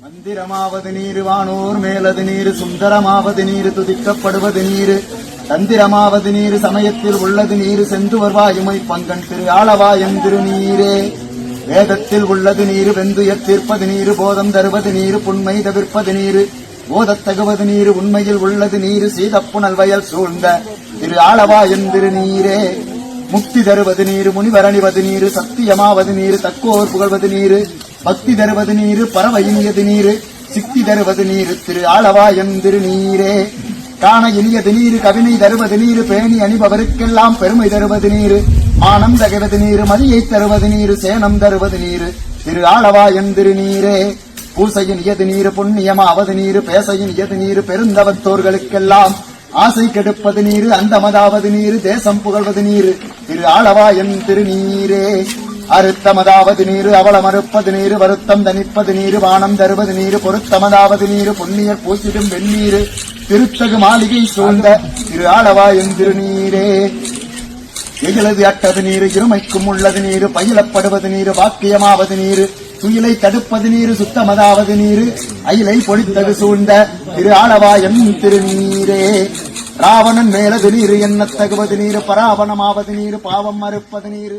மந்திரமாவது நீரு வானோர் மேலது நீரு சுந்தரமாவது நீரு துதிக்கப்படுவது நீரு தந்திரமாவது நீரு சமயத்தில் உள்ளது நீரு செந்துவர் வாயுமை பங்கன் திரு ஆளவாயன் திருநீரே வேதத்தில் உள்ளது நீரு வெந்துயர் தீர்ப்பது நீரு போதம் தருவது நீரு புண்மை தவிர்ப்பது நீரு போதத்தகுவது நீரு உண்மையில் உள்ளது நீரு சீதப்புணல் வயல் சூழ்ந்த திரு ஆளவாயன் திருநீரே முக்தி தருவது நீரு முனிவரணிவது நீரு சத்தியமாவது நீரு தக்கோர் புகழ்வது நீரு பக்தி தருவது நீரு பறவை இனியது நீரு சித்தி தருவது நீரு திரு ஆளவாயன் திருநீரே காண இனியது நீரு கவினை தருவது நீரு பேணி அணிபவருக்கெல்லாம் பெருமை தருவது நீரு மானம் தகவது நீரு மதியை தருவது நீரு சேனம் தருவது நீரு திரு ஆளவாயன் திருநீரே பூசையின் இயது நீரு புண்ணியமாவது நீரு பேசையின் இயது நீரு பெருந்தவத்தோர்களுக்கெல்லாம் ஆசை கெடுப்பது நீரு அந்தமதாவது நீரு தேசம் புகழ்வது நீரு திரு ஆளவாயன் திருநீரே அறுத்தமதாவது நீரு அவள மறுப்பது நீரு வருத்தம் தணிப்பது நீரு வானம் தருவது நீரு பொருத்தமதாவது நீரு பொன்னியர் பூசிடும் வெந்நீரு திருத்தகு மாளிகை சூழ்ந்த திரு ஆளவாயன் திருநீரே எகிழது அட்டது நீரு இருமைக்கும் உள்ளது நீரு பயிலப்படுவது நீரு வாக்கியமாவது நீரு துயிலை தடுப்பது நீரு சுத்தமதாவது நீரு அயிலை பொடித்தது சூழ்ந்த திரு ஆளவாயன் திருநீரே ராவணன் மேலது நீரு எண்ணத்தகுவது நீரு பராவணமாவது நீரு பாவம் மறுப்பது நீரு